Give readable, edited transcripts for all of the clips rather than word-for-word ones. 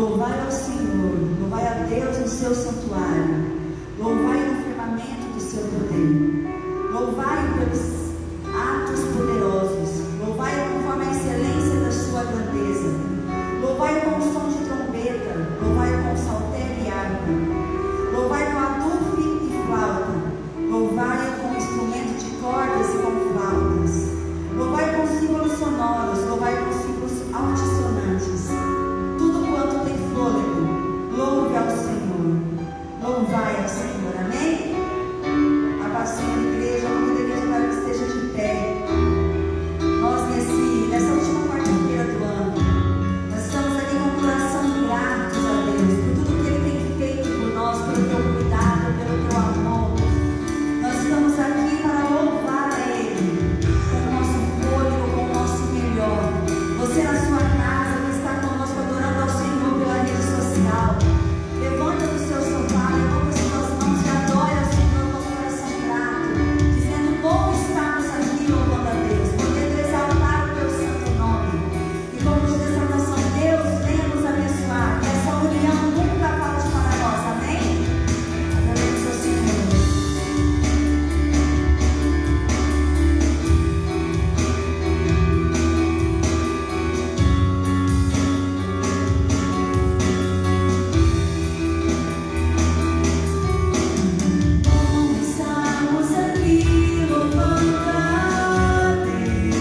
Louvai ao Senhor, louvai a Deus no seu santuário, louvai no firmamento do seu poder, louvai pelos atos poderosos, louvai conforme a excelência da sua grandeza, louvai com o som de trombeta, louvai com saltério e harpa, louvai com adufe e flauta, louvai com instrumento de cordas e com flautas, louvai com símbolos sonoros, louvai com símbolos altissonantes. Tudo quanto tem fôlego, louve ao Senhor, louvai ao Senhor, amém? Abaixando a igreja, a igreja para que esteja de pé. Nós nessa última quarta-feira do ano, nós estamos aqui com o coração gratos a Deus por tudo que Ele tem feito por nós, pelo teu cuidado, pelo teu amor. Nós estamos aqui para louvar a Ele com o nosso fôlego, com o nosso melhor. Você na sua casa que está conosco adorando ao Senhor pela rede social, levanta do seu sofá, levanta as suas mãos e adora ao Senhor com o coração grato, dizendo: bom estarmos aqui louvando a Deus, podendo exaltar o teu santo nome. E como diz essa canção, Deus venha nos abençoar, que essa união nunca falte para nós, amém? Adoremos ao Senhor. Estamos aqui louvando a Deus,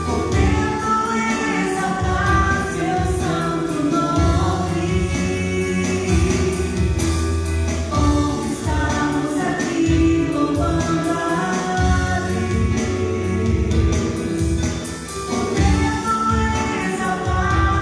podendo exaltar seu santo nome. Estamos aqui louvando a Deus, podendo exaltar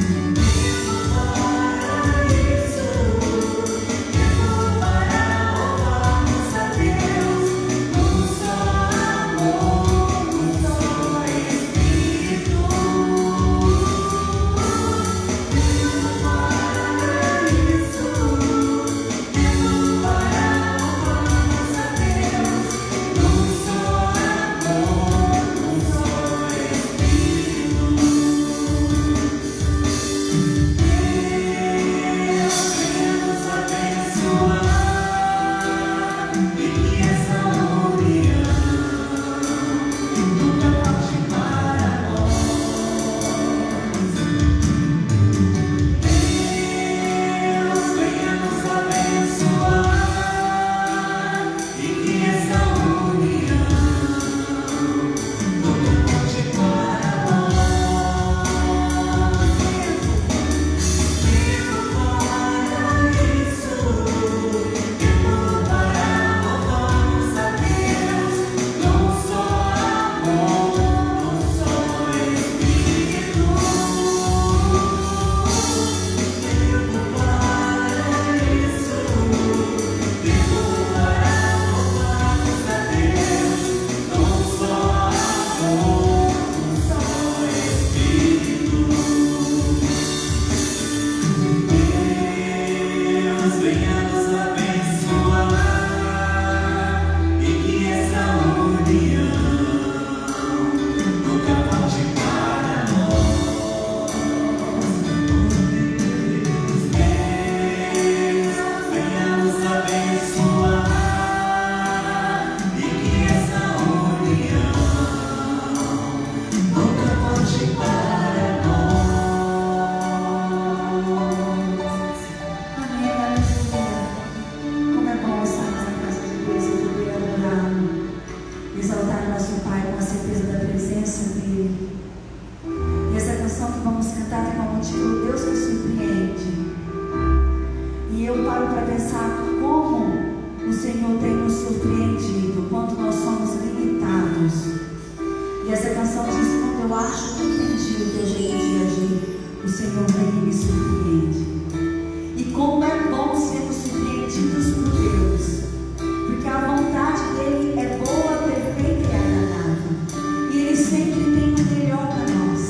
seu santo nome. Exaltar nosso Pai com a certeza da presença dEle. E essa canção que vamos cantar tem como título Deus que surpreende. E eu paro para pensar como o Senhor tem nos surpreendido, quanto nós somos limitados. E essa canção diz: quando eu acho que entendi o teu jeito de agir, o Senhor vem e me surpreende. E como é bom sermos surpreendidos por Deus, porque a vontade dEle é boa, perfeita e agradável. E Ele sempre tem o melhor para nós.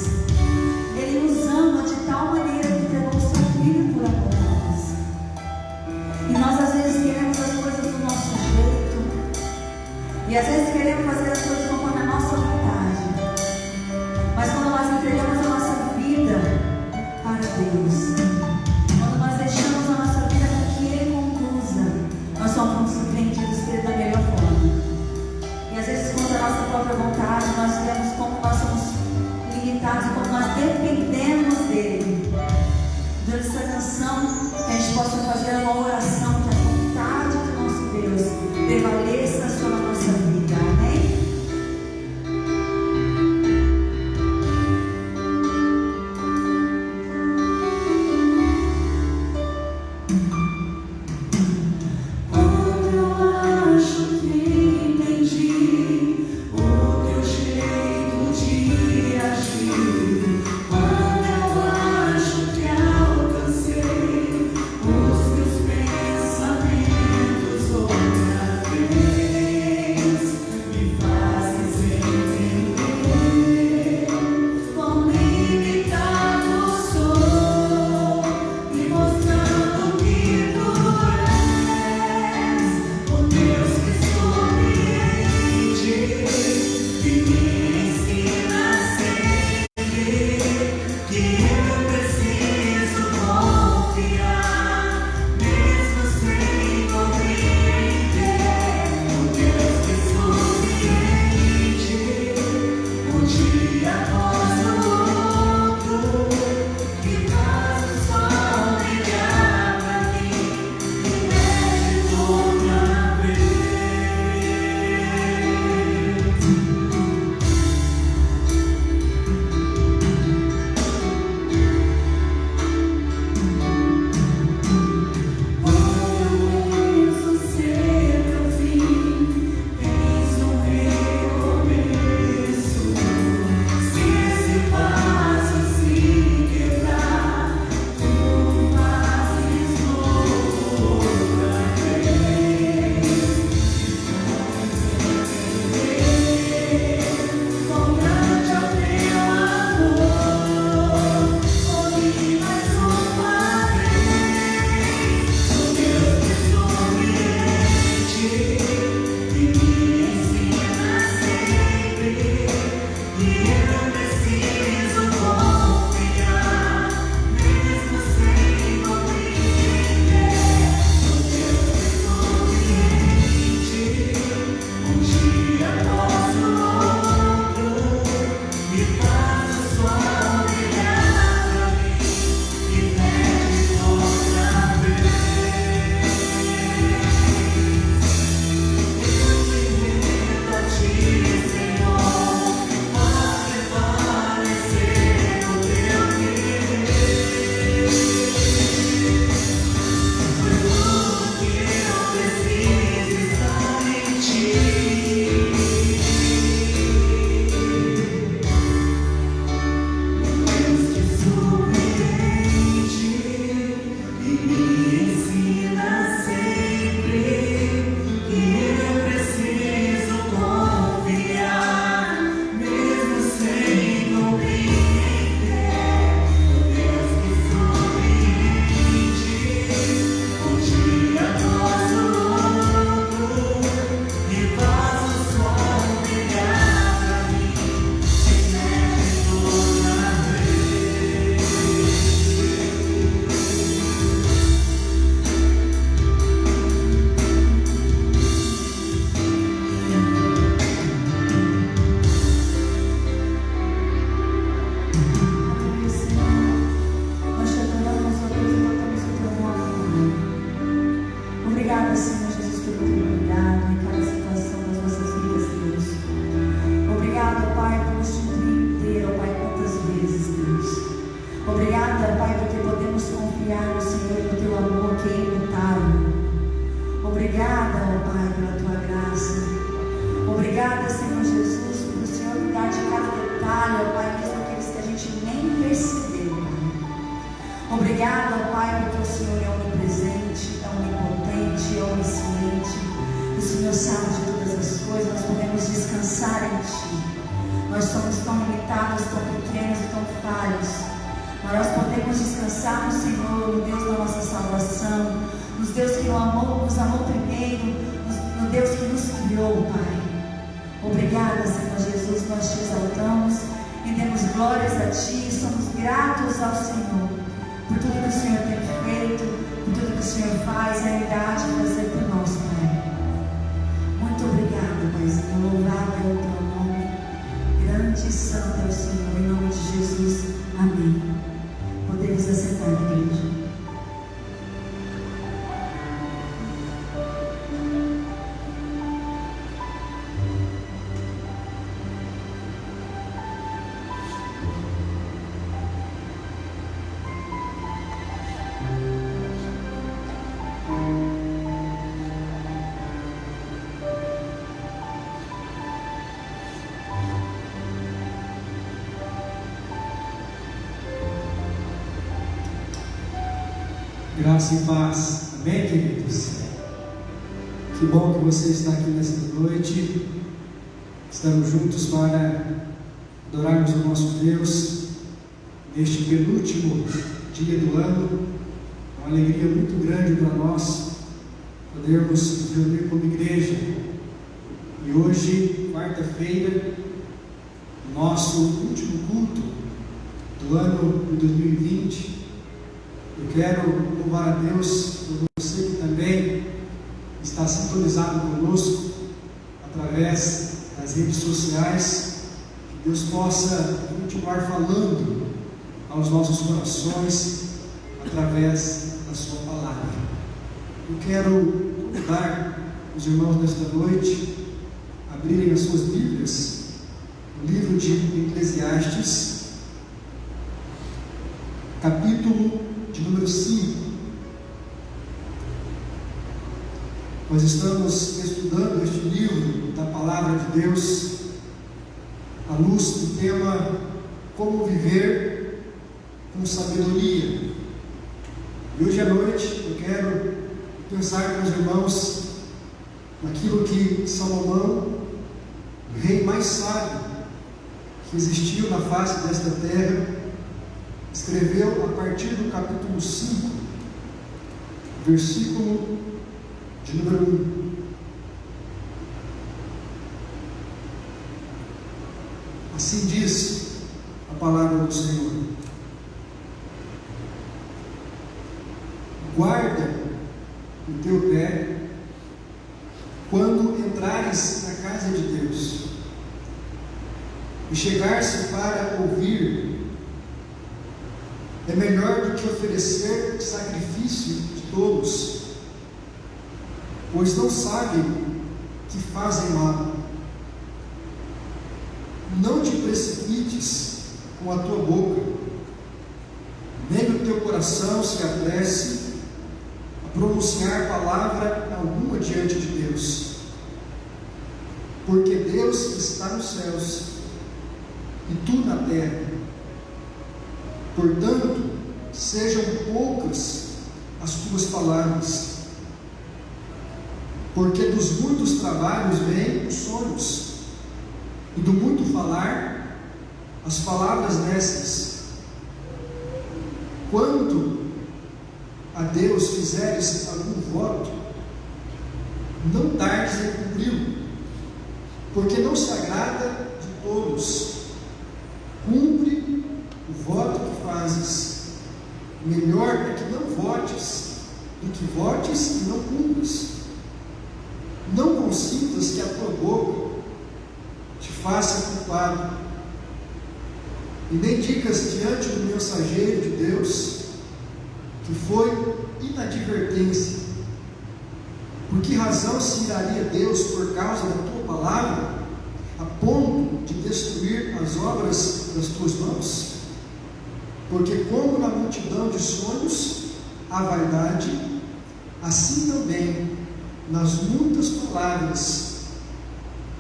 Ele nos ama de tal maneira que entregou seu Filho por amor a nós. E nós às vezes queremos as coisas do nosso jeito, e às vezes queremos fazer as coisas conforme a nossa vontade. cansado de todas as coisas, nós podemos descansar em Ti. Nós somos tão limitados, tão pequenos e tão falhos, mas nós podemos descansar no Senhor, no Deus da nossa salvação, no Deus que nos amou primeiro, no Deus que nos criou, Pai. Obrigada, Senhor Jesus, nós Te exaltamos, rendemos glórias a Ti, somos gratos ao Senhor, por tudo que o Senhor tem feito, por tudo que o Senhor faz, a idade de fazer por nós, Pai. Muito obrigada, Paizinho, louvado é o Teu nome, grande e santo é o Senhor, em nome de Jesus, amém. Podemos assentar, igreja. Graça e paz, amém, queridos? Que bom que você está aqui nesta noite. Estamos juntos para adorarmos o nosso Deus neste penúltimo dia do ano. É uma alegria muito grande para nós podermos nos reunir como igreja. E hoje, quarta-feira, nosso último culto do ano de 2020. Eu quero louvar a Deus por você que também está sintonizado conosco através das redes sociais. Que Deus possa continuar falando aos nossos corações através da sua palavra. Eu quero convidar os irmãos nesta noite a abrirem as suas Bíblias no livro de Eclesiastes, capítulo de número 5. Nós estamos estudando este livro da Palavra de Deus à luz do tema Como Viver com Sabedoria. E hoje à noite eu quero pensar com os irmãos naquilo que Salomão, o rei mais sábio que existiu na face desta terra, escreveu a partir do capítulo 5, versículo de número 1. Assim diz a palavra do Senhor: guarda o teu pé quando entrares na casa de Deus, e chegar-se para ouvir. É melhor do que oferecer sacrifício de tolos, pois não sabem que fazem mal. Não te precipites com a tua boca, nem o teu coração se apresse a pronunciar palavra alguma diante de Deus, porque Deus está nos céus e tu na terra. Portanto, sejam poucas as tuas palavras, porque dos muitos trabalhos vêm os sonhos, e do muito falar, as palavras necias. Quanto a Deus fizeres algum voto, não tardes em cumpri-lo, porque não se agrada de tolos. Cumpre o voto que fazes. Melhor é que não votes do que votes e não cumpras. Não consintas que a tua boca te faça culpado, e nem digas diante do mensageiro de Deus que foi inadvertência. Por que razão se iraria Deus por causa da tua palavra, a ponto de destruir as obras das tuas mãos? Porque como na multidão de sonhos há vaidade, assim também nas muitas palavras.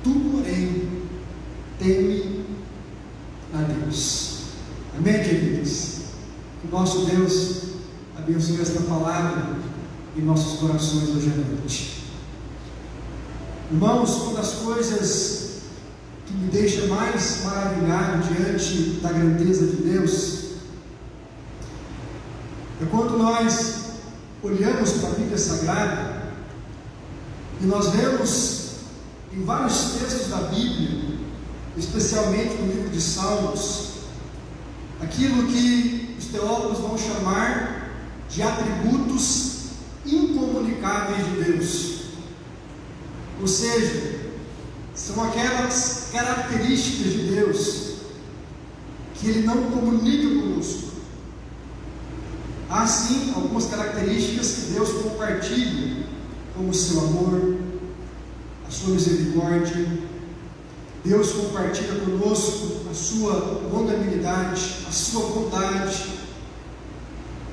Tu, porém, teme a Deus. Amém, queridos? Que o nosso Deus abençoe esta palavra em nossos corações hoje à noite. Irmãos, uma das coisas que me deixa mais maravilhado diante da grandeza de Deus é quando nós olhamos para a Bíblia Sagrada e nós vemos em vários textos da Bíblia, especialmente no livro de Salmos, aquilo que os teólogos vão chamar de atributos incomunicáveis de Deus. Ou seja, são aquelas características de Deus que Ele não comunica conosco. Há sim algumas características que Deus compartilha, como o seu amor, a sua misericórdia. Deus compartilha conosco a sua longanimidade, a sua bondade.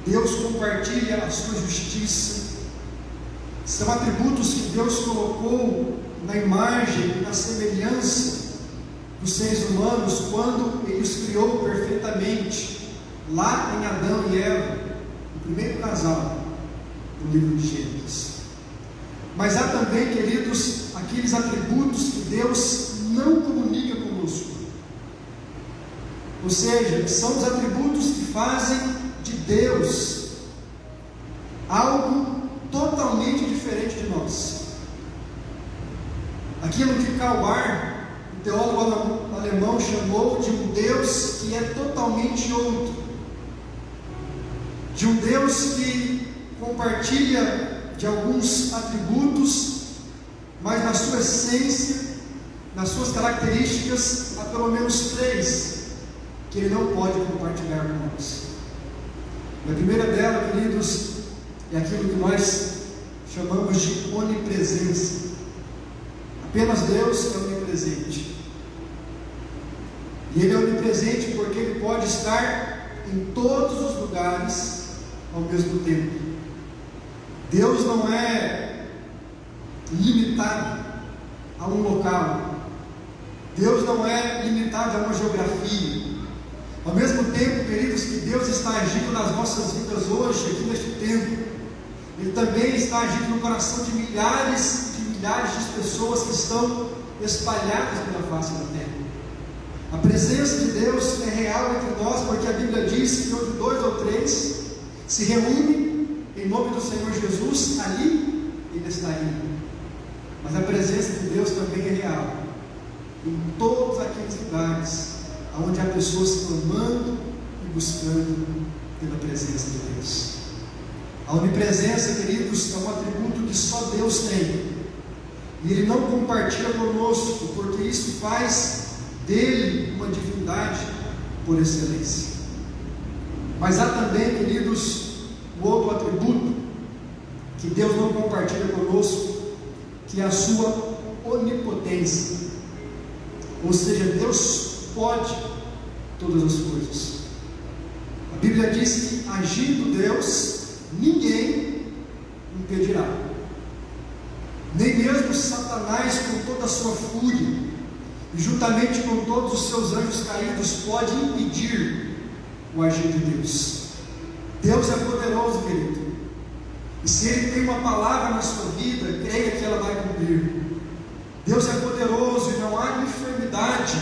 Deus compartilha a sua justiça. São atributos que Deus colocou na imagem e na semelhança dos seres humanos quando Ele os criou perfeitamente, lá em Adão e Eva, o primeiro casal do livro de Gênesis. Mas há também, queridos, aqueles atributos que Deus não comunica conosco. Ou seja, são os atributos que fazem de Deus algo totalmente diferente de nós. Aquilo que Karl Barth, o teólogo alemão, chamou de um Deus que é totalmente outro, de um Deus que compartilha de alguns atributos, mas na sua essência, nas suas características, há pelo menos 3 que Ele não pode compartilhar com nós. A primeira dela, queridos, é aquilo que nós chamamos de onipresença. Apenas Deus é onipresente. E Ele é onipresente porque Ele pode estar em todos os lugares ao mesmo tempo. Deus não é limitado a um local. Deus não é limitado a uma geografia. Ao mesmo tempo, queridos, que Deus está agindo nas nossas vidas hoje, aqui neste tempo, Ele também está agindo no coração de milhares de pessoas que estão espalhadas pela face da terra. A presença de Deus é real entre nós, porque a Bíblia diz que onde 2 ou 3 se reúnem em nome do Senhor Jesus, ali Ele está indo. Mas a presença de Deus também é real em todos aqueles lugares onde há pessoas clamando e buscando pela presença de Deus. A onipresença, queridos, é um atributo que só Deus tem, e Ele não compartilha conosco, porque isso faz dele uma divindade por excelência. Mas há também, queridos, o outro atributo que Deus não compartilha conosco, que é a sua onipotência. Ou seja, Deus pode todas as coisas. A Bíblia diz que, agindo Deus, ninguém impedirá. Nem mesmo Satanás, com toda a sua fúria, e juntamente com todos os seus anjos caídos, pode impedir o agir de Deus. Deus é poderoso, querido. E se Ele tem uma palavra na sua vida, creia que ela vai cumprir. Deus é poderoso e não há enfermidade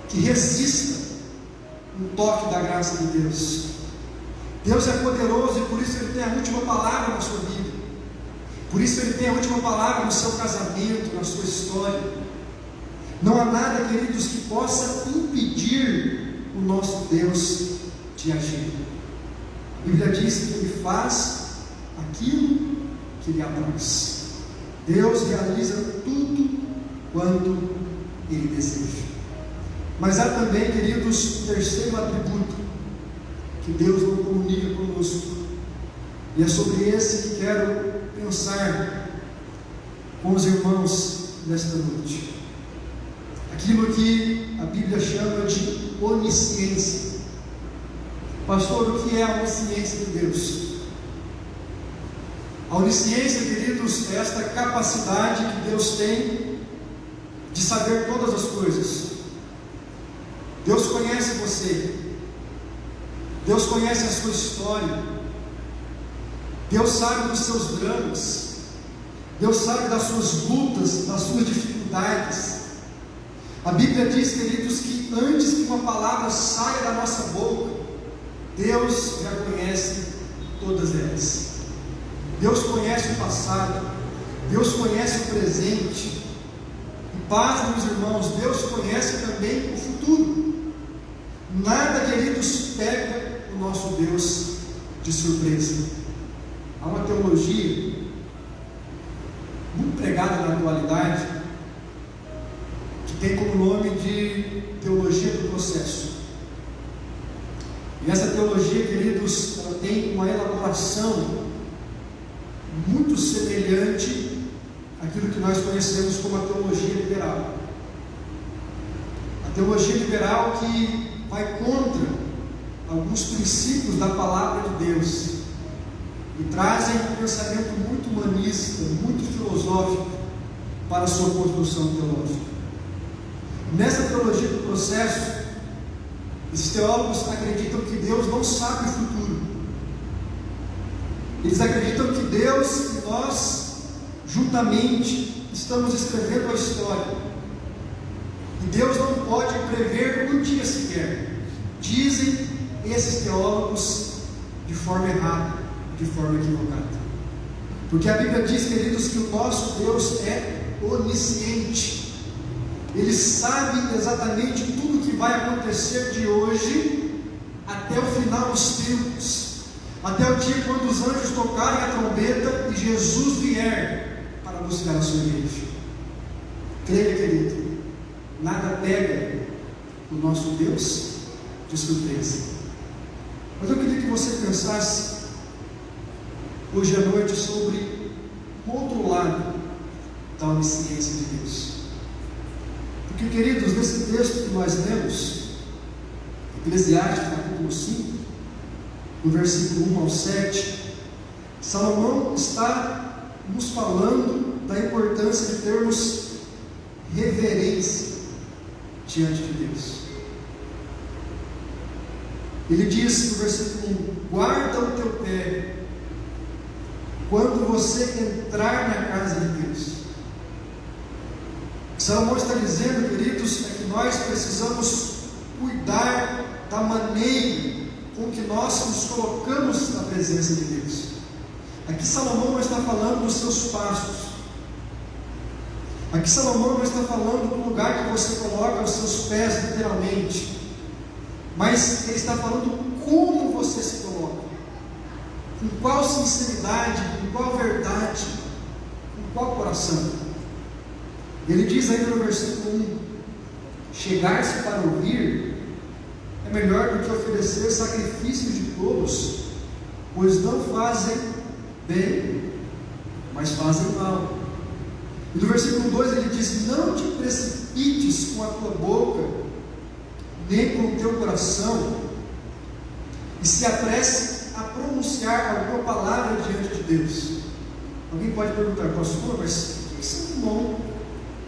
que resista um toque da graça de Deus. Deus é poderoso e por isso Ele tem a última palavra na sua vida. Por isso Ele tem a última palavra no seu casamento, na sua história. Não há nada, queridos, que possa impedir o nosso Deus de agir. A Bíblia diz que Ele faz aquilo que Ele apraz. Deus realiza tudo quando Ele deseja. Mas há também, queridos, o terceiro atributo que Deus não comunica conosco, e é sobre esse que quero pensar com os irmãos nesta noite. Aquilo que a Bíblia chama de onisciência. Pastor, o que é a onisciência de Deus? A onisciência, queridos, é esta capacidade que Deus tem de saber todas as coisas. Deus conhece você, Deus conhece a sua história, Deus sabe dos seus dramas, Deus sabe das suas lutas, das suas dificuldades. A Bíblia diz, queridos, que antes que uma palavra saia da nossa boca, Deus já conhece todas elas. Deus conhece o passado, Deus conhece o presente. E paz, meus irmãos, Deus conhece também o futuro. Nada, queridos, pega o nosso Deus de surpresa. Há uma teologia muito pregada na atualidade, que tem como nome de teologia do processo. E essa teologia, queridos, ela tem uma elaboração muito semelhante àquilo que nós conhecemos como a teologia liberal. A teologia liberal que vai contra alguns princípios da palavra de Deus e trazem um pensamento muito humanista, muito filosófico para a sua construção teológica. Nessa teologia do processo, esses teólogos acreditam que Deus não sabe o futuro. Eles acreditam que Deus e nós, juntamente, estamos escrevendo a história. E Deus não pode prever um dia sequer. Dizem esses teólogos de forma errada, de forma equivocada. Porque a Bíblia diz, queridos, que o nosso Deus é onisciente. Ele sabe exatamente tudo o que vai acontecer de hoje até o final dos tempos, até o dia quando os anjos tocarem a trombeta e Jesus vier para buscar a sua igreja. Creia, querido, nada pega o nosso Deus de surpresa. Mas eu queria que você pensasse hoje à noite sobre o outro lado da onisciência de Deus. Porque, queridos, nesse texto que nós lemos, Eclesiastes capítulo 5, no versículo 1 ao 7, Salomão está nos falando da importância de termos reverência diante de Deus. Ele diz no versículo 1: guarda o teu pé quando você entrar na casa de Deus. Salomão está dizendo, queridos, é que nós precisamos cuidar da maneira com que nós nos colocamos na presença de Deus. Aqui Salomão não está falando dos seus passos. Aqui Salomão não está falando do lugar que você coloca os seus pés, literalmente. Mas ele está falando como você se coloca. Com qual sinceridade, com qual verdade, com qual coração. Ele diz ainda no versículo 1: chegar-se para ouvir é melhor do que oferecer sacrifícios de tolos, pois não fazem bem, mas fazem mal. E no versículo 2 ele diz: não te precipites com a tua boca, nem com o teu coração, e se apresse a pronunciar alguma palavra diante de Deus. Alguém pode perguntar: pastor, mas o que Salomão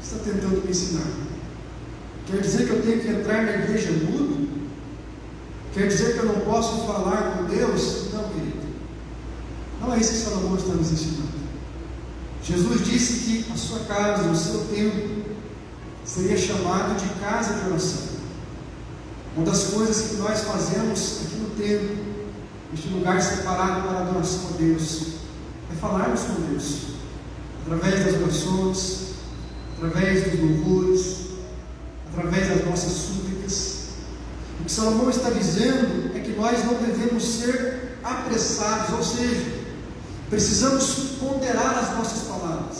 está tentando me ensinar? Quer dizer que eu tenho que entrar na igreja mudo? Quer dizer que eu não posso falar com Deus? Não, querido, não é isso que Salomão está nos ensinando. Jesus disse que a sua casa, o seu templo, seria chamado de casa de oração. Uma das coisas que nós fazemos aqui no templo, este lugar separado para a adoração a Deus, é falarmos com Deus, através das orações, através dos louvores, através das nossas súplicas. O que Salomão está dizendo é que nós não devemos ser apressados, ou seja, precisamos ponderar as nossas palavras,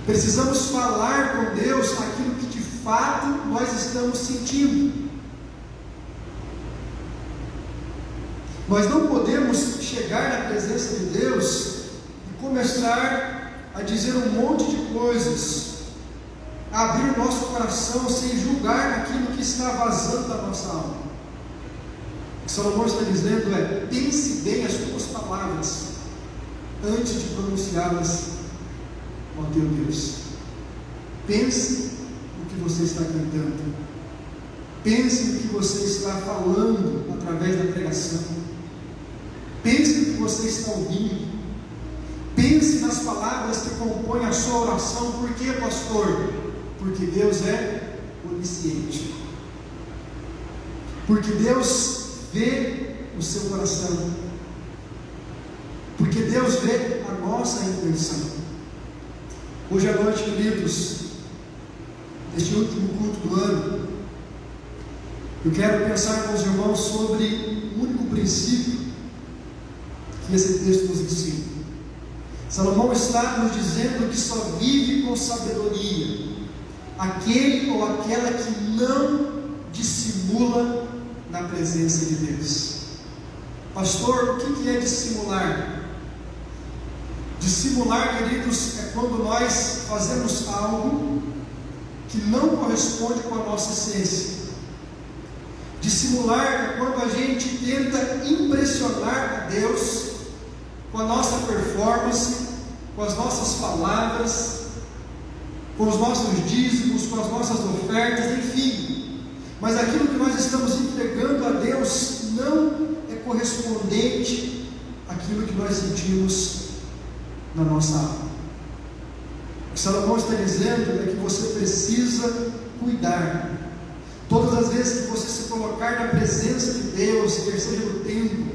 precisamos falar com Deus aquilo que de fato nós estamos sentindo. Nós não podemos chegar na presença de Deus e começar a dizer um monte de coisas, a abrir o nosso coração sem julgar aquilo que está vazando da nossa alma. O que Salomão está dizendo é: pense bem as tuas palavras antes de pronunciá-las ao teu Deus. Pense no que você está cantando, pense no que você está falando através da pregação, pense no que você está ouvindo, pense nas palavras que compõe a sua oração. Por quê, pastor? Porque Deus é onisciente. Porque Deus vê o seu coração. Porque Deus vê a nossa intenção. Hoje à noite, queridos, neste último culto do ano, eu quero pensar com os irmãos sobre um único princípio que esse texto nos ensina. Salomão está nos dizendo que só vive com sabedoria aquele ou aquela que não dissimula na presença de Deus. Pastor, o que é dissimular? Dissimular, queridos, é quando nós fazemos algo que não corresponde com a nossa essência. Dissimular é quando a gente tenta impressionar a Deus com a nossa performance, com as nossas palavras, com os nossos dízimos, com as nossas ofertas, enfim. Mas aquilo que nós estamos entregando a Deus não é correspondente àquilo que nós sentimos na nossa alma. O que Salomão está dizendo é que você precisa cuidar. Todas as vezes que você se colocar na presença de Deus, quer seja no templo,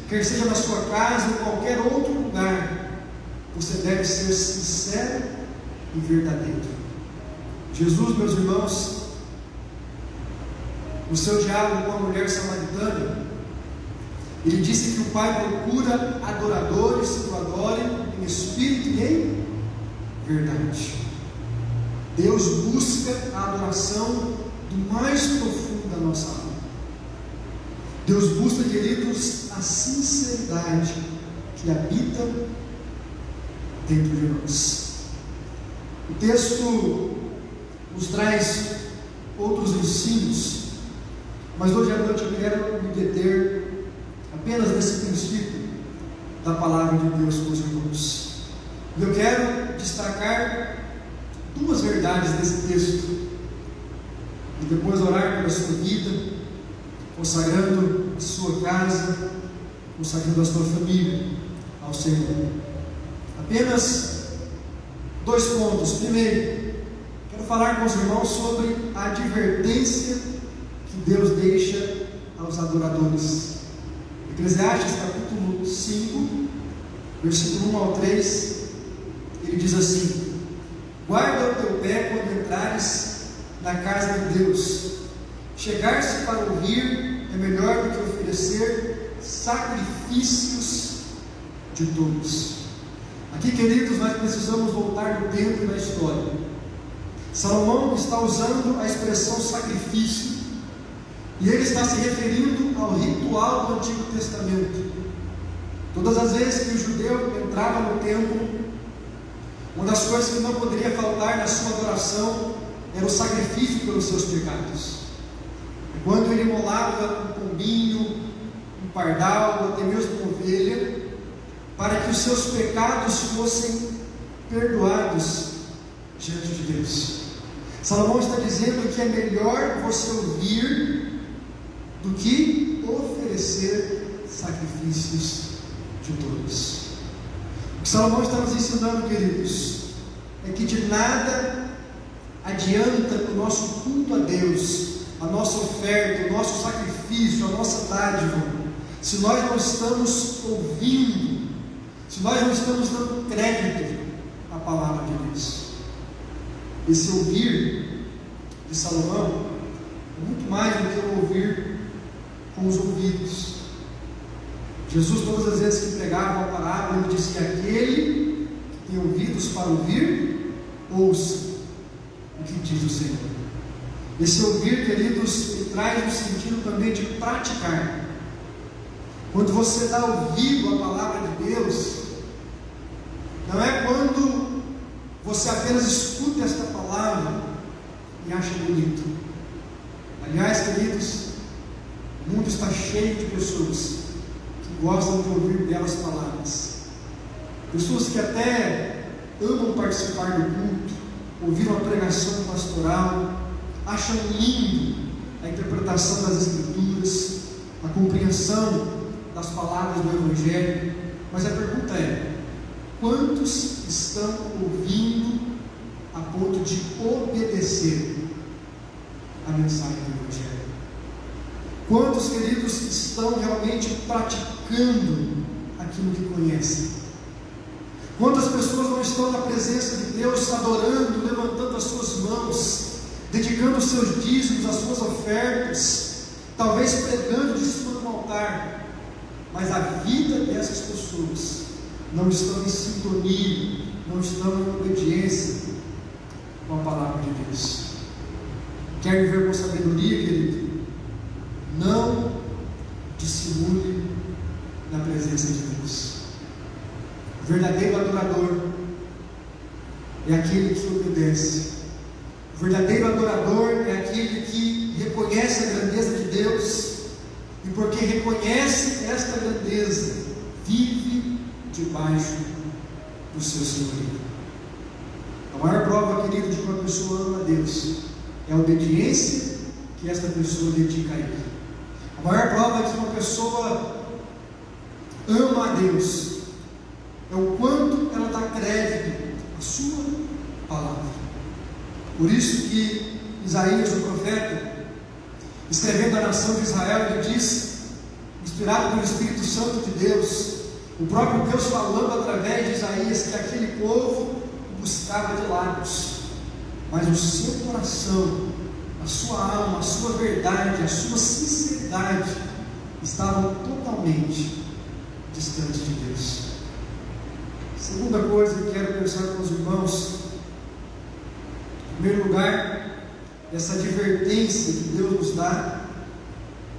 quer seja na sua casa ou em qualquer outro lugar, você deve ser sincero e verdadeiro. Jesus, meus irmãos, no seu diálogo com a mulher samaritana, ele disse que o Pai procura adoradores que o adorem em espírito e em verdade. Deus busca a adoração do mais profundo da nossa alma. Deus busca, queridos, a sinceridade que habita dentro de nós. O texto nos traz outros ensinos, mas hoje à noite eu quero me deter apenas nesse princípio da palavra de Deus com os irmãos. E eu quero destacar duas verdades desse texto, e depois orar pela sua vida, consagrando a sua casa, consagrando a sua família ao Senhor. Apenas dois pontos. Primeiro, quero falar com os irmãos sobre a advertência que Deus deixa aos adoradores. Eclesiastes capítulo 5, versículo 1 ao 3, ele diz assim: guarda o teu pé quando entrares na casa de Deus. Chegar-se para ouvir é melhor do que oferecer sacrifícios de todos. Aqui, queridos, nós precisamos voltar no tempo e na história. Salomão está usando a expressão sacrifício, e ele está se referindo ao ritual do Antigo Testamento. Todas as vezes que o judeu entrava no templo, uma das coisas que não poderia faltar na sua adoração era o sacrifício pelos seus pecados. Quando ele imolava um pombinho, um pardal, ou até mesmo uma ovelha, para que os seus pecados fossem perdoados diante de Deus. Salomão está dizendo que é melhor você ouvir do que oferecer sacrifícios de todos. O que Salomão está nos ensinando, queridos, é que de nada adianta o nosso culto a Deus, a nossa oferta, o nosso sacrifício, a nossa dádiva, se nós não estamos ouvindo, se nós não estamos dando crédito à palavra de Deus. Esse ouvir de Salomão é muito mais do que o ouvir com os ouvidos. Jesus, todas as vezes que pregava uma parábola, ele dizia: aquele que tem ouvidos para ouvir, ouça o que diz o Senhor. Esse ouvir, queridos, ele traz um sentido também de praticar. Quando você dá ouvido à palavra de Deus, não é quando você apenas escuta esta palavra e acha bonito. Aliás, queridos, o mundo está cheio de pessoas que gostam de ouvir belas palavras, pessoas que até amam participar do culto, ouvir uma pregação pastoral, acham lindo a interpretação das Escrituras, a compreensão das palavras do Evangelho, mas a pergunta é: quantos estão ouvindo a ponto de obedecer a mensagem do Evangelho? Quantos, queridos, estão realmente praticando aquilo que conhecem? Quantas pessoas não estão na presença de Deus, adorando, levantando as suas mãos, dedicando os seus dízimos, as suas ofertas, talvez pregando de cima do altar, mas a vida dessas pessoas não estão em sintonia, não estão em obediência com a palavra de Deus. Quer viver com sabedoria, querido? Não dissimule na presença de Deus. O verdadeiro adorador é aquele que obedece. O verdadeiro adorador é aquele que reconhece a grandeza de Deus, e porque reconhece esta grandeza, vive debaixo do seu senhorio. A maior prova, querido, de que uma pessoa ama a Deus é a obediência que esta pessoa dedica a Ele. A maior prova de que uma pessoa ama a Deus é o quanto ela dá crédito à sua palavra. Por isso que Isaías, o profeta, escrevendo a nação de Israel, ele diz, inspirado pelo Espírito Santo de Deus, o próprio Deus falando através de Isaías, que aquele povo buscava de lábios, mas o seu coração, a sua alma, a sua verdade, a sua sinceridade estavam totalmente distantes de Deus. Segunda coisa que quero pensar com os irmãos, em primeiro lugar, essa advertência que Deus nos dá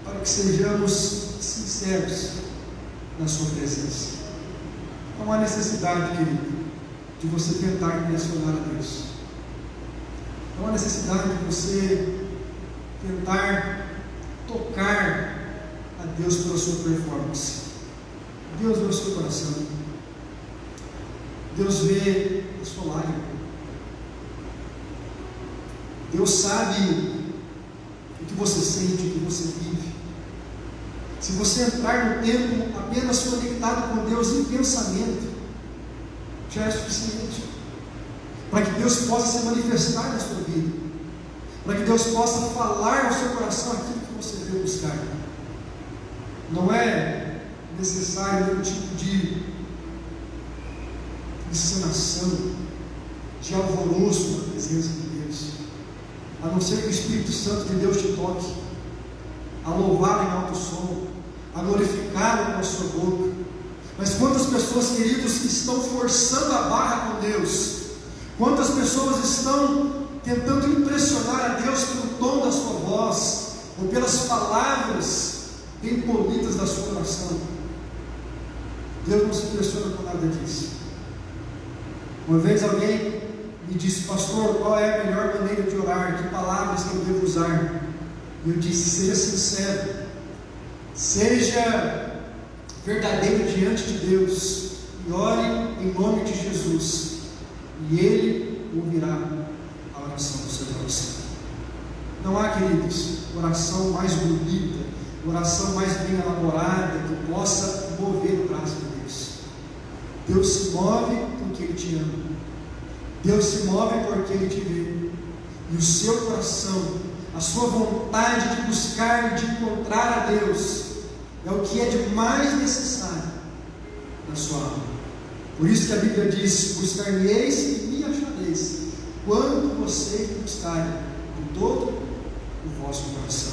para que sejamos sinceros na sua presença. Não há necessidade, querido, de você tentar impressionar a Deus. Não há necessidade de você tentar tocar a Deus pela sua performance. Deus vê o seu coração. Deus vê a sua lágrima. Deus sabe o que você sente, o que você vive. Se você entrar no templo apenas conectado com Deus em pensamento, já é suficiente para que Deus possa se manifestar na sua vida, para que Deus possa falar ao seu coração aquilo que você veio buscar. Não é necessário nenhum tipo de encenação, de alvoroço na presença de Deus, a não ser que o Espírito Santo de Deus te toque a louvá-lo em alto som, a glorificá-lo com a sua boca. Mas quantas pessoas, queridos, estão forçando a barra com Deus? Quantas pessoas estão tentando impressionar a Deus pelo tom da sua voz, ou pelas palavras bem bonitas da sua oração? Deus não se impressiona com nada disso. Uma vez alguém me disse: pastor, qual é a melhor maneira de orar? Que palavras que eu devo usar? E eu disse: seja sincero, seja verdadeiro diante de Deus, e ore em nome de Jesus, e Ele ouvirá a oração do seu coração. Não há, queridos, oração mais bonita, oração mais bem elaborada que possa mover o braço de Deus. Deus se move porque Ele te ama. Deus se move porque Ele te vê. E o seu coração, a sua vontade de buscar e de encontrar a Deus, é o que é de mais necessário na sua alma. Por isso que a Bíblia diz: buscar-me-eis e me achareis, quando vocês me buscarem com todo o vosso coração.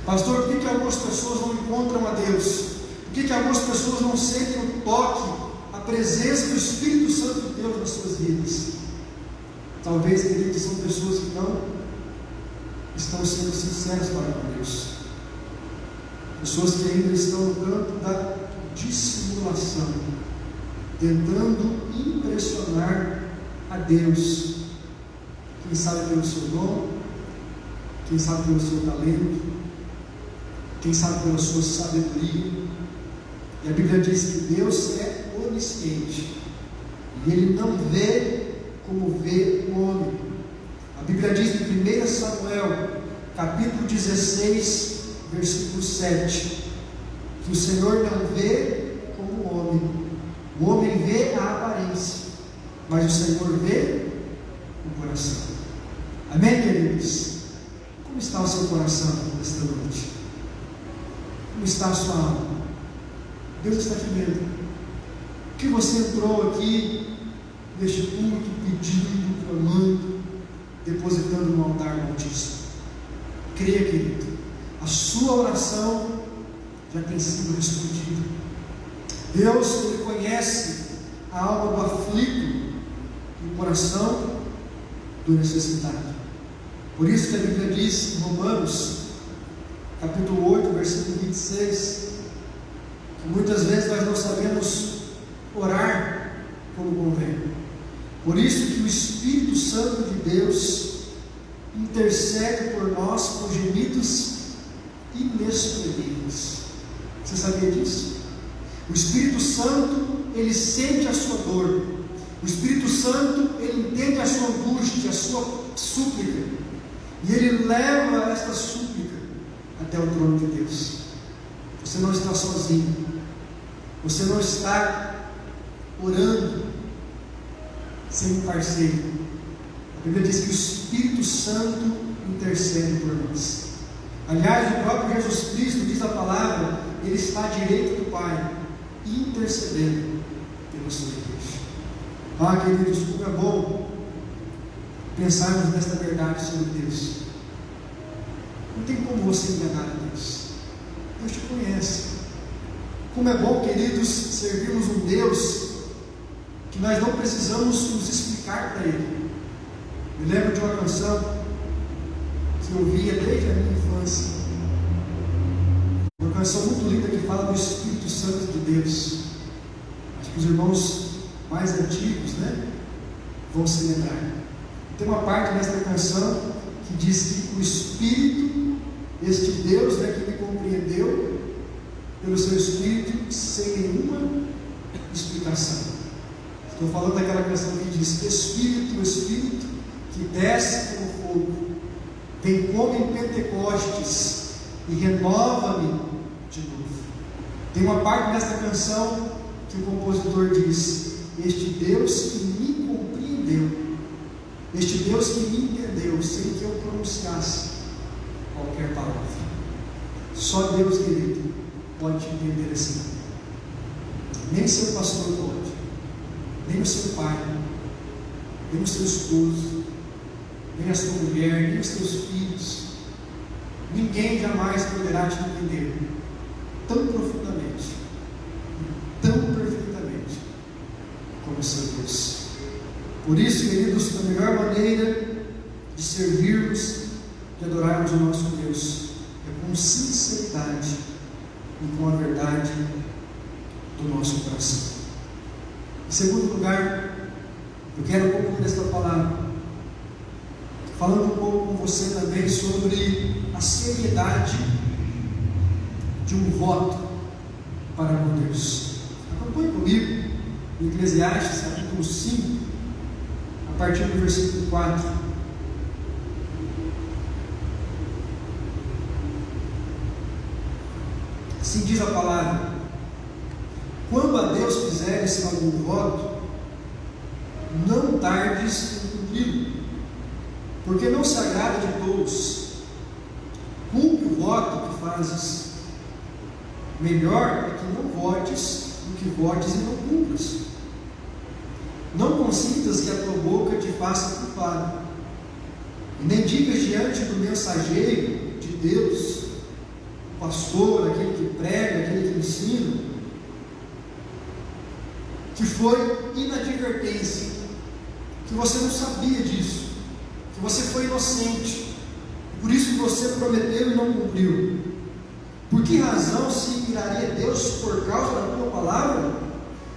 Pastor, por que algumas pessoas não encontram a Deus? Por que algumas pessoas não sentem o toque, a presença do Espírito Santo de Deus nas suas vidas? Talvez, queridos, são pessoas que não estão sendo sinceras para com Deus. Pessoas que ainda estão no campo da dissimulação, tentando impressionar a Deus. Quem sabe pelo seu dom, quem sabe pelo seu talento, quem sabe pela sua sabedoria. E a Bíblia diz que Deus é onisciente, e Ele não vê como vê o homem. A Bíblia diz em 1 Samuel, capítulo 16, versículo 7, que o Senhor não vê como o homem vê a aparência, mas o Senhor vê no coração. Amém, queridos? Como está o seu coração nesta noite? Como está a sua alma? Deus está te vendo. O que você entrou aqui neste culto pedindo, clamando, depositando no altar do Altíssimo? Creia, querido, a sua oração já tem sido respondida. Deus, Ele conhece a alma do aflito e o coração do necessitado. Por isso que a Bíblia diz em Romanos, capítulo 8, versículo 26, que muitas vezes nós não sabemos orar como convém. Por isso que o Espírito Santo de Deus intercede por nós com gemidos inexprimíveis. Você sabia disso? O Espírito Santo, ele sente a sua dor. O Espírito Santo, ele entende a sua angústia, a sua súplica, e ele leva esta súplica até o trono de Deus. Você não está sozinho. Você não está orando sem um parceiro. A Bíblia diz que o Espírito Santo intercede por nós. Aliás, o próprio Jesus Cristo, diz a palavra, Ele está à direita do Pai, intercedendo pela sua igreja. Queridos, como é bom pensarmos nesta verdade sobre Deus. Não tem como você enganar a Deus. Deus te conhece. Como é bom, queridos, servirmos um Deus que nós não precisamos nos explicar para Ele. Me lembro de uma canção que eu ouvia desde a minha infância. Uma canção muito linda que fala do Espírito Santo de Deus. Acho que os irmãos mais antigos, vão se lembrar. Tem uma parte nessa canção que diz que o Espírito, este Deus, que me compreendeu pelo seu Espírito sem nenhuma explicação. Estou falando daquela canção que diz: Espírito, Espírito, que desce como fogo, vem como em Pentecostes e renova-me de novo. Tem uma parte nessa canção que o compositor diz: este Deus que me compreendeu, este Deus que me entendeu, sem que eu pronunciasse qualquer palavra. Só Deus, querido, pode te entender assim. Nem seu pastor pode, nem o seu pai, nem o seu esposo, nem a sua mulher, nem os seus filhos. Ninguém jamais poderá te entender tão profundamente, tão perfeitamente como o seu Deus. Por isso, queridos, a melhor maneira de servirmos, de adorarmos o nosso Deus, é com sinceridade e com a verdade do nosso coração. Em segundo lugar, eu quero concluir esta palavra falando um pouco com você também sobre a seriedade de um voto para com Deus. Acompanhe comigo em Eclesiastes capítulo 5, a partir do versículo 4. Assim diz a palavra: quando a Deus fizeres algum voto, não tardes em cumpri-lo, porque não se agrada de todos. Cumpre o voto que fazes. Melhor é que não votes do que votes e não cumpras. Não consintas que a tua boca te faça culpado, e nem digas diante do mensageiro de Deus, o pastor, aquele que prega, aquele que ensina, que foi inadvertência, que você não sabia disso, que você foi inocente, e por isso que você prometeu e não cumpriu. Por que razão se iraria Deus por causa da tua palavra,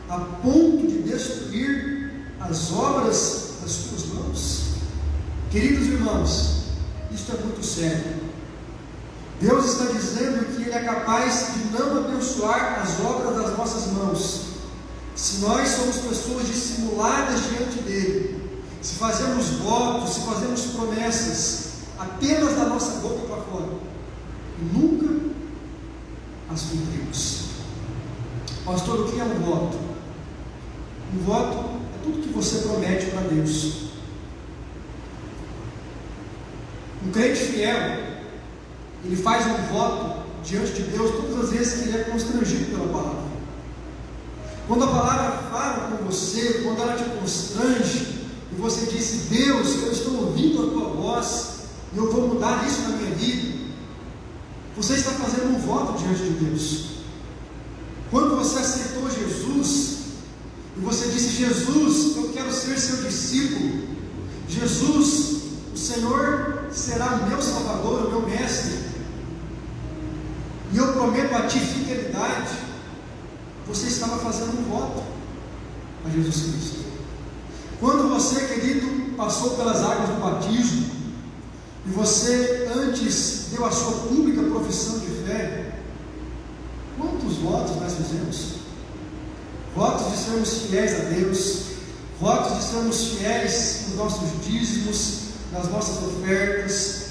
a ponto de destruir as obras das tuas mãos? Queridos irmãos, isto é muito sério. Deus está dizendo que Ele é capaz de não abençoar as obras das nossas mãos, se nós somos pessoas dissimuladas diante dEle, se fazemos votos, se fazemos promessas apenas da nossa boca para fora, e nunca as cumprimos. Pastor, o que é um voto? Um voto é tudo que você promete para Deus. Um crente fiel, ele faz um voto diante de Deus todas as vezes que ele é constrangido pela palavra. Quando a palavra fala com você, quando ela te constrange, e você diz: Deus, eu estou ouvindo a tua voz, e eu vou mudar isso na minha vida, você está fazendo um voto diante de Deus. Quando você aceitou Jesus, e você disse: Jesus, eu quero ser seu discípulo, Jesus, o Senhor será o meu Salvador, o meu Mestre, e eu prometo a ti fidelidade, você estava fazendo um voto a Jesus Cristo. Quando você, querido, passou pelas águas do batismo, e você antes deu a sua pública profissão de fé, quantos votos nós fizemos? Votos de sermos fiéis a Deus, votos de sermos fiéis nos nossos dízimos, nas nossas ofertas,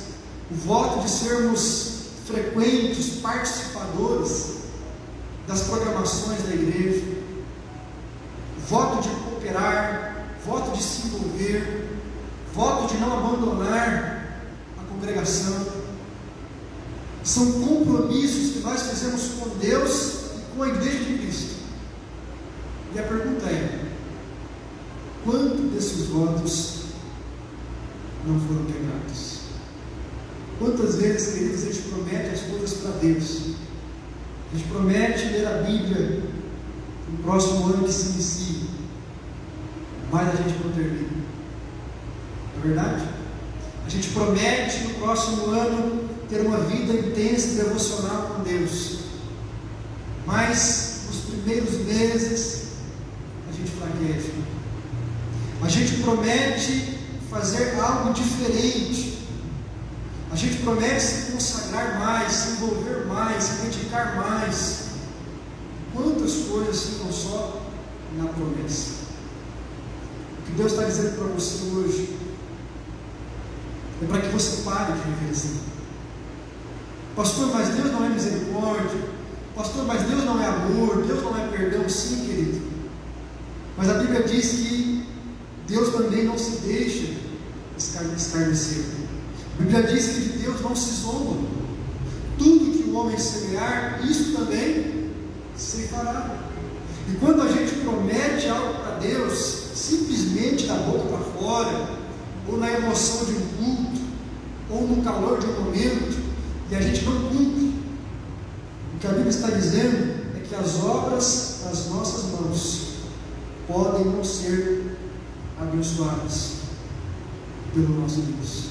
o voto de sermos frequentes, participadores das programações da igreja, voto de cooperar, voto de se envolver, voto de não abandonar a congregação. São compromissos que nós fizemos com Deus e com a igreja de Cristo. E a pergunta é: quantos desses votos não foram quebrados? Quantas vezes, queridos, a gente promete as coisas para Deus? A gente promete ler a Bíblia no próximo ano que se inicia, mas a gente não termina. Não é verdade? A gente promete no próximo ano ter uma vida intensa e devocional com Deus, mas nos primeiros meses a gente fraqueja. A gente promete fazer algo diferente. A gente promete se consagrar mais, se envolver mais, se dedicar mais. Quantas coisas ficam só na promessa? O que Deus está dizendo para você hoje é para que você pare de viver assim. Pastor, mas Deus não é misericórdia. Pastor, mas Deus não é amor. Deus não é perdão. Sim, querido. Mas a Bíblia diz que Deus também não se deixa escarnecer. A Bíblia diz que de Deus não se zomba. Tudo que o homem semear, isso também se fará. E quando a gente promete algo para Deus, simplesmente da boca para fora, ou na emoção de um culto, ou no calor de um momento, e a gente não cumpre, o que a Bíblia está dizendo é que as obras das nossas mãos podem não ser abençoadas pelo nosso Deus.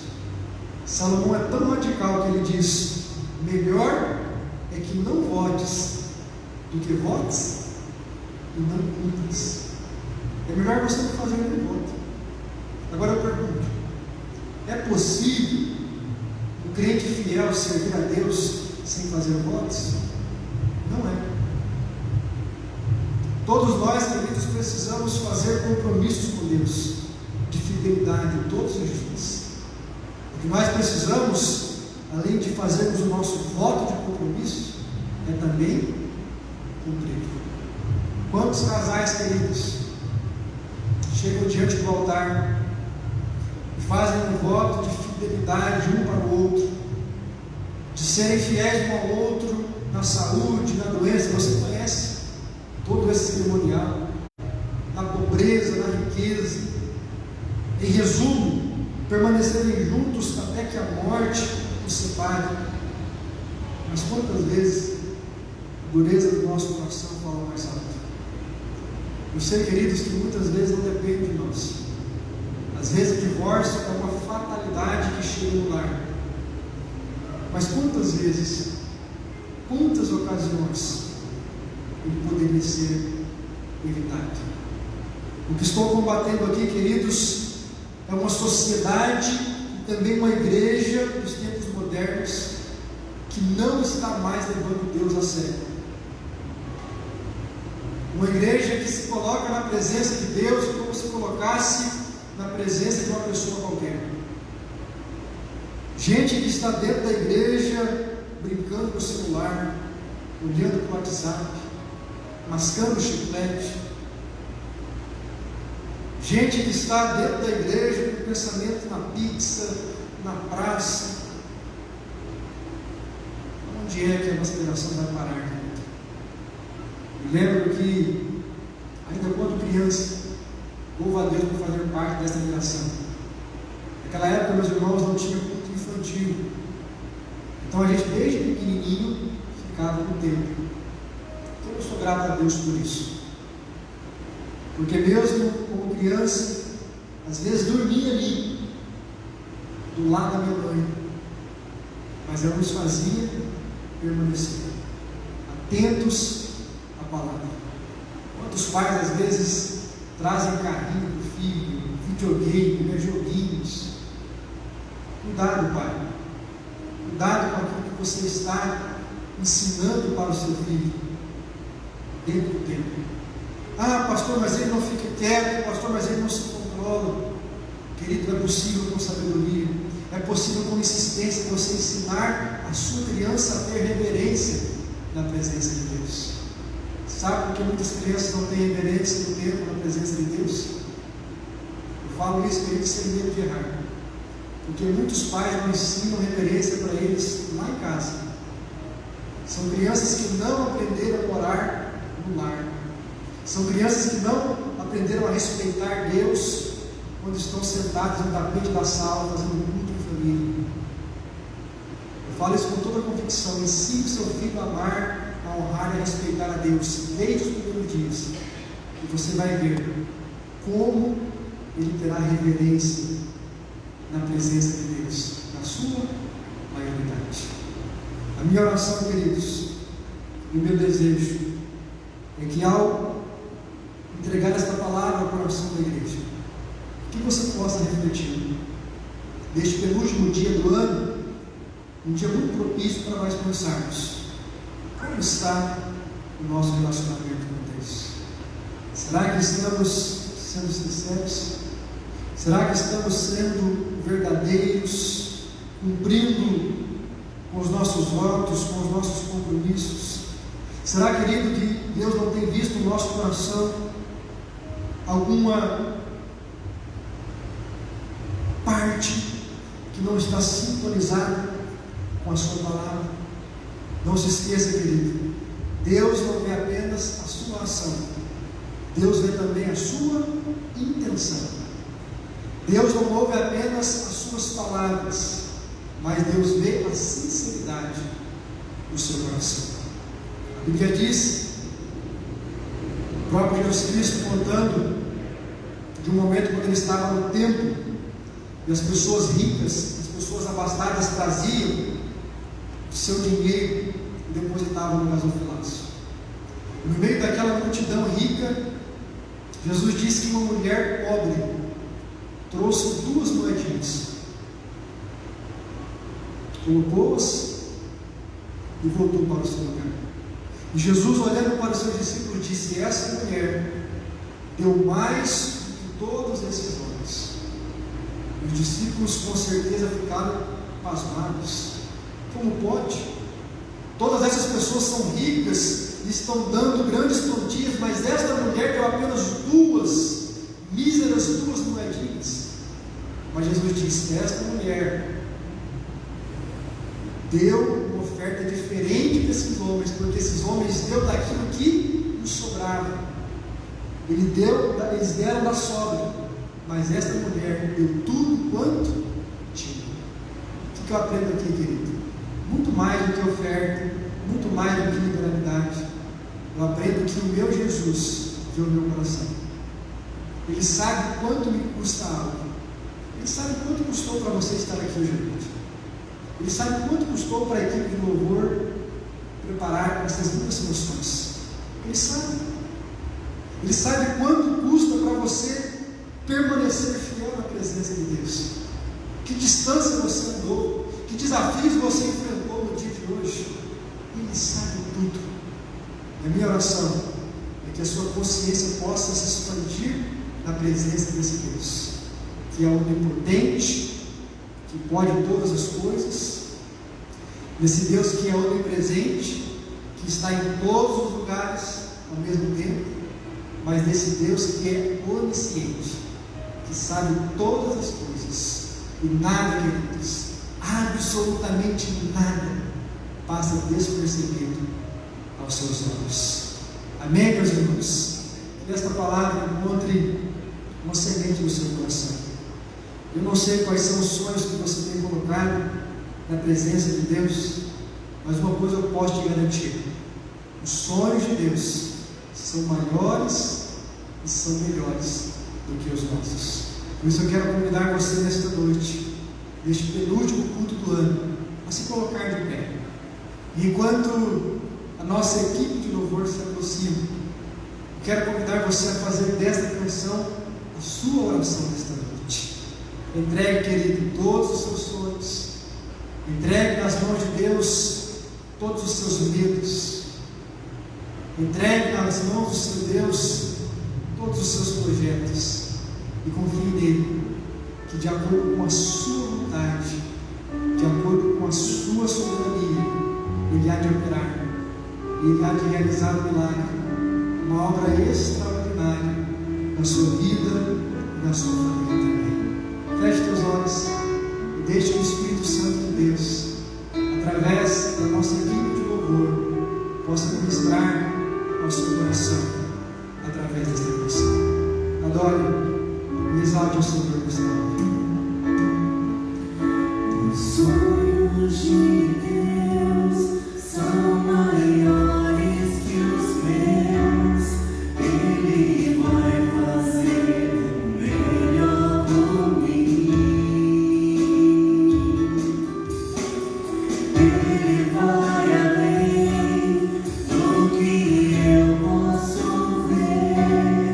Salomão é tão radical que ele diz: melhor é que não votes do que votes e não cumpras. É melhor você não fazer nenhum voto. Agora eu pergunto: é possível um crente fiel servir a Deus sem fazer votos? Não é. Todos nós, queridos, precisamos fazer compromissos com Deus de fidelidade todos os dias. O que nós precisamos, além de fazermos o nosso voto de compromisso, é também cumprir. Quantos casais, queridos, chegam diante do altar e fazem um voto de fidelidade um para o outro, de serem fiéis um ao outro na saúde, na doença? Você conhece todo esse cerimonial, na pobreza, na riqueza. Em resumo, permanecerem juntos até que a morte os separe. Mas quantas vezes a dureza do nosso coração fala mais alto? Eu sei, queridos, que muitas vezes não depende de nós. Às vezes o divórcio é uma fatalidade que chega no lar. Mas quantas vezes, quantas ocasiões ele poderia ser evitado? O que estou combatendo aqui, queridos, é uma sociedade e também uma igreja dos tempos modernos que não está mais levando Deus a sério. Uma igreja que se coloca na presença de Deus como se colocasse na presença de uma pessoa qualquer. Gente que está dentro da igreja brincando no celular, olhando para o WhatsApp, mascando chiclete. Gente que está dentro da igreja com pensamento na pizza, na praça. Onde é que a nossa geração vai parar? Eu lembro que, ainda quando criança, louvo a Deus por fazer parte dessa geração. Naquela época, meus irmãos não tinham culto infantil. Então a gente, desde pequenininho, ficava no templo. Então eu sou grato a Deus por isso. Porque mesmo como criança, às vezes dormia ali, do lado da minha mãe, mas ela nos fazia permanecer atentos à palavra. Quantos pais às vezes trazem carrinho para o filho, videogame, joguinhos? Cuidado, pai. Cuidado com aquilo que você está ensinando para o seu filho dentro do tempo. Ah, pastor, mas ele não fica quieto. Pastor, mas ele não se controla. Querido, é possível com sabedoria, é possível com insistência você ensinar a sua criança a ter reverência na presença de Deus. Sabe por que muitas crianças não têm reverência no tempo, na presença de Deus? Eu falo isso, querido, sem medo de errar. Porque muitos pais não ensinam reverência para eles lá em casa. São crianças que não aprenderam a orar no lar. São crianças que não aprenderam a respeitar Deus quando estão sentados no tapete da sala fazendo culto em família. Eu falo isso com toda a convicção. Ensine o seu filho a amar, a honrar e a respeitar a Deus desde os primeiros dias. E você vai ver como ele terá reverência na presença de Deus, na sua maioridade. A minha oração, queridos, e o meu desejo é que ao entregar esta palavra ao coração da igreja, que você possa refletir neste penúltimo dia do ano, um dia muito propício para nós pensarmos como está o nosso relacionamento com Deus. Será que estamos sendo sinceros? Será que estamos sendo verdadeiros, cumprindo com os nossos votos, com os nossos compromissos? Será, querido, que Deus não tem visto no nosso coração alguma parte que não está sintonizada com a sua palavra? Não se esqueça, querido, Deus não vê apenas a sua ação, Deus vê também a sua intenção. Deus não ouve apenas as suas palavras, mas Deus vê a sinceridade do seu coração. A Bíblia diz, o próprio Jesus Cristo contando de um momento quando ele estava no templo, e as pessoas ricas, as pessoas abastadas traziam o seu dinheiro e depositavam no gasofilácio. No meio daquela multidão rica, Jesus disse que uma mulher pobre trouxe 2 moedinhas, colocou-as e voltou para o seu lugar. E Jesus, olhando para os seus discípulos, disse: essa mulher deu mais do que todos esses homens. Os discípulos com certeza ficaram pasmados. Como pode? Todas essas pessoas são ricas e estão dando grandes quantias, mas esta mulher deu apenas 2 míseras 2 moedinhas. Mas Jesus disse: esta mulher deu uma oferta diferente desses homens, porque esses homens deu daquilo que nos sobrava. Eles deram da sobra, mas esta mulher deu tudo quanto tinha. O que eu aprendo aqui, querido? Muito mais do que oferta, muito mais do que liberalidade. Eu aprendo que o meu Jesus vê o meu coração. Ele sabe quanto me custa algo. Ele sabe quanto custou para você estar aqui hoje à noite. Ele sabe quanto custou para a equipe de louvor preparar essas lindas emoções. Ele sabe. Ele sabe quanto custa para você permanecer fiel na presença de Deus. Que distância você andou, que desafios você enfrentou no dia de hoje. Ele sabe tudo. E a minha oração é que a sua consciência possa se expandir na presença desse Deus, que é onipotente, que pode todas as coisas, desse Deus que é onipresente, que está em todos os lugares ao mesmo tempo, mas desse Deus que é onisciente, que sabe todas as coisas, E nada, queridos, absolutamente nada, passa despercebido aos seus olhos. Amém, meus irmãos? Que esta palavra encontre uma semente no seu coração. Eu não sei quais são os sonhos que você tem colocado na presença de Deus, mas uma coisa eu posso te garantir: os sonhos de Deus são maiores e são melhores do que os nossos. Por isso eu quero convidar você nesta noite, neste penúltimo culto do ano, a se colocar de pé. E enquanto a nossa equipe de louvor se aproxima, eu quero convidar você a fazer desta canção a sua oração nesta noite. Entregue, querido, todos os seus sonhos. Entregue nas mãos de Deus todos os seus medos. Entregue nas mãos do seu Deus todos os seus projetos. E confie nele, que de acordo com a sua vontade, de acordo com a sua soberania, ele há de operar, ele há de realizar um milagre, uma obra extraordinária na sua vida e na sua família também. Feche teus olhos e deixe o Espírito Santo de Deus, através da nossa equipe de louvor, possa ministrar ao seu coração através desta canção. Adore e exalte ao Senhor nesta hora. Os sonhos de Deus são maiores que os meus. Ele vai fazer o melhor por mim. Ele vai além do que eu posso ver.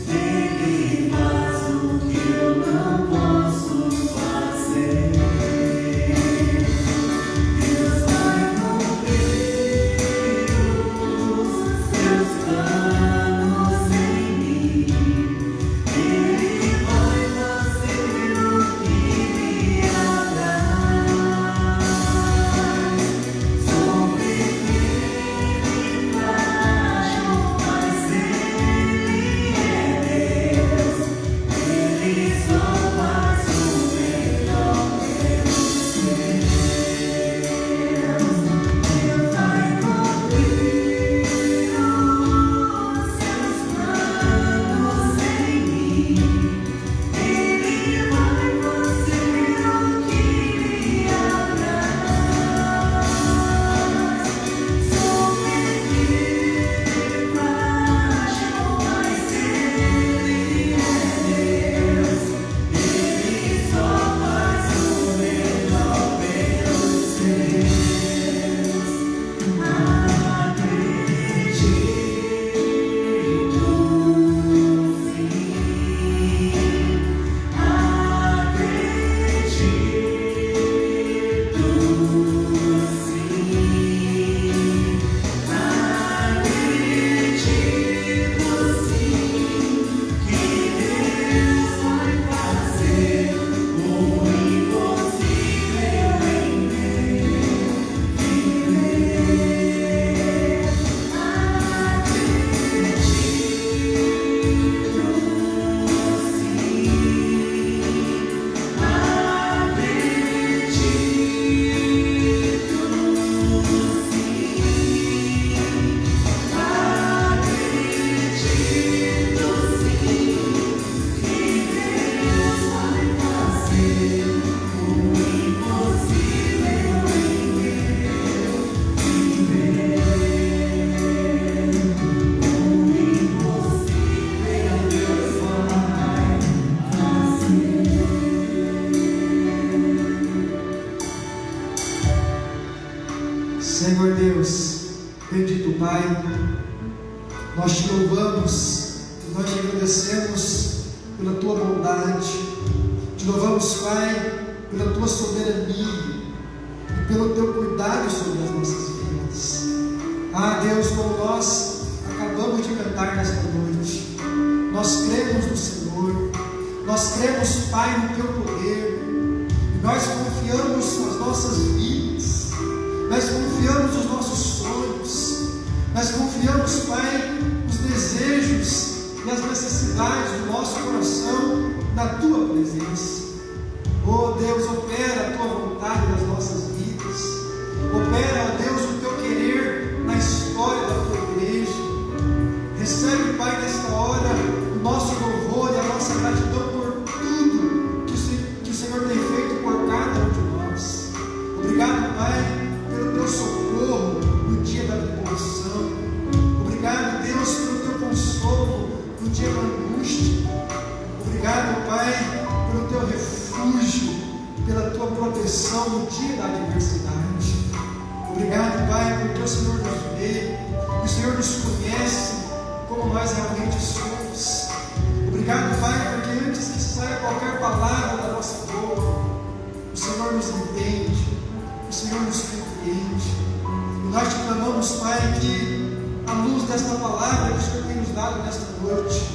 Ele faz o que eu não posso fazer. Deus vai cumprir os seus planos em mim. Ele vai fazer o que me apraz. Sou pequeno e frágil, mas Ele é Deus. Ele só faz o melhor pelos seus. Deus vai cumprir os seus planos em mim. Ele vai fazer o que me apraz. Sou pequeno e frágil, mas Ele é Deus. Ele só faz o melhor pelos seus. Acredito sim que Deus vai fazer o impossível em meu viver. Acredito Senhor Deus, bendito Pai, nós te louvamos e nós te agradecemos pela tua bondade, te louvamos, Pai, pela tua soberania e pelo teu cuidado sobre as nossas vidas. Ah, Deus, como nós acabamos de cantar nesta noite, nós cremos no Senhor, nós cremos, Pai, no teu poder, e nós confiamos nas nossas vidas, nós confiamos nos nossos sonhos, nós confiamos, Pai, os desejos e as necessidades do nosso coração na tua presença. Oh Deus, proteção no dia da adversidade. Obrigado, Pai, porque o Senhor nos vê, o Senhor nos conhece como nós realmente somos. Obrigado, Pai, porque antes que saia qualquer palavra da nossa boca, o Senhor nos entende, o Senhor nos compreende. E nós te clamamos, Pai, que à luz desta palavra que o Senhor tem nos dado nesta noite,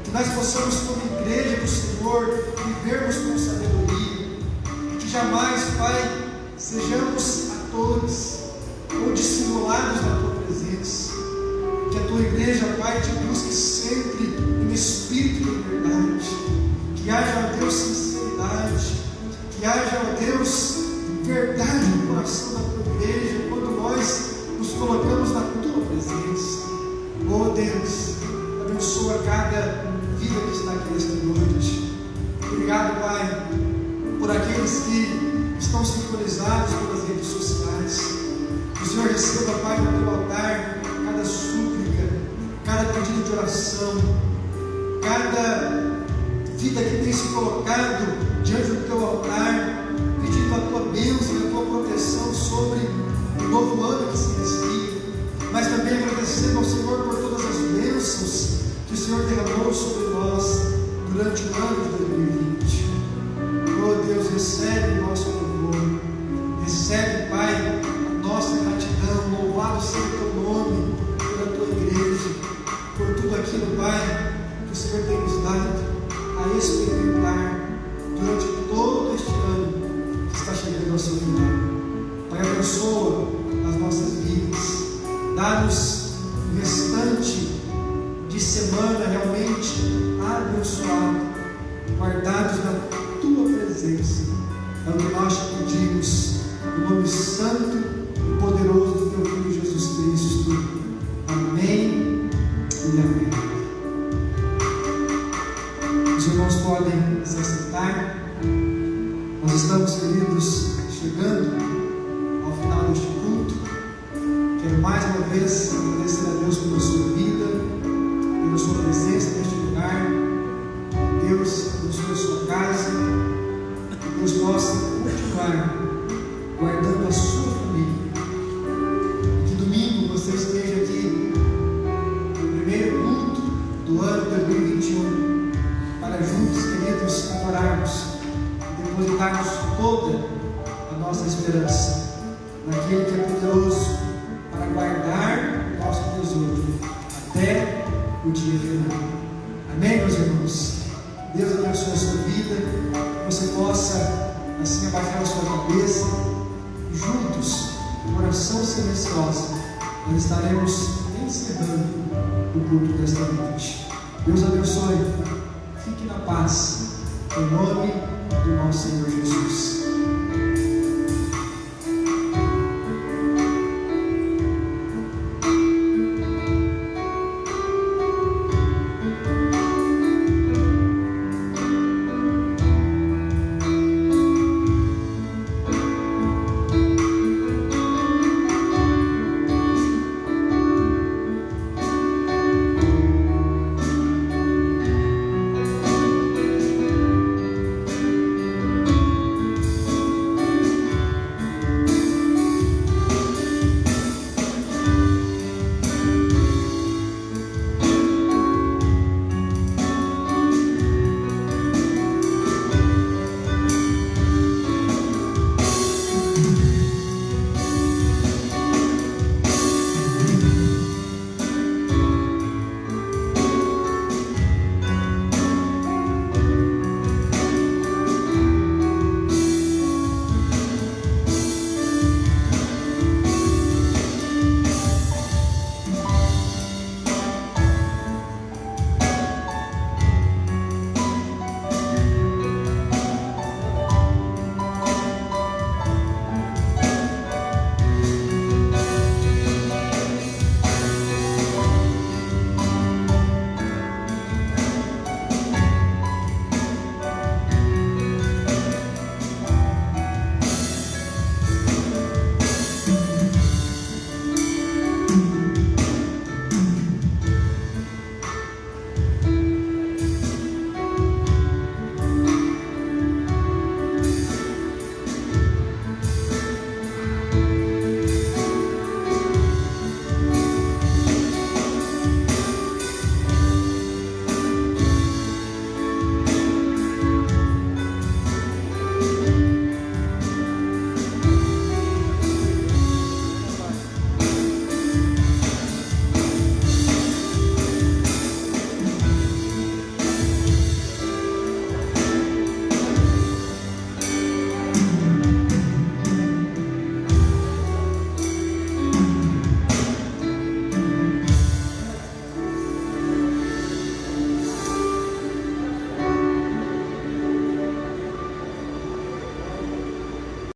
que nós possamos, como igreja do Senhor, vivermos com sabedoria, que jamais, Pai, sejamos atores ou dissimulados na Tua presença, que a Tua igreja, Pai, te busque sempre em espírito de verdade, que haja, ó Deus, sinceridade, que haja, ó Deus, verdade no coração da Tua igreja, quando nós nos colocamos na Tua presença. Oh Deus, abençoa cada vida que está aqui nesta noite. Obrigado, Pai, por aqueles que estão sintonizados pelas redes sociais. Que o Senhor receba, Pai, no Teu altar cada súplica, cada pedido de oração, cada vida que tem se colocado diante do Teu altar, pedindo a Tua bênção e a Tua proteção sobre o novo ano que se inicia, mas também agradecendo ao Senhor por todas as bênçãos que o Senhor derramou sobre nós durante o ano de 2020. Oh Deus, recebe o nosso louvor, recebe, Pai, a nossa gratidão. Louvado seja o Teu nome pela Tua igreja, por tudo aquilo, Pai, que o Senhor tem nos dado a experimentar durante todo este ano que está chegando ao seu final. Pai, abençoa as nossas vidas, dá-nos o restante de semana realmente abençoado, guardados na Tua presença. É o que nós te pedimos, no nome santo e poderoso do Teu Filho Jesus Cristo. Amém e amém. Os irmãos podem se assentar. Nós estamos, queridos, chegando ao final deste culto. Quero mais uma vez agradecer a Deus pela sua vida, pela sua presença neste lugar. Deus abençoe a sua casa, que Deus possa continuar guardando a sua família. Que domingo você esteja aqui no primeiro culto do ano 2021, para juntos, queridos, adorarmos e depositarmos toda a nossa esperança naquele que é poderoso para guardar o nosso tesouro até o dia final. Amém, meus irmãos? Deus abençoe a sua vida, que você possa assim abaixar a sua cabeça e juntos, com oração silenciosa, nós estaremos encerrando o culto desta noite. Deus abençoe, fique na paz, em nome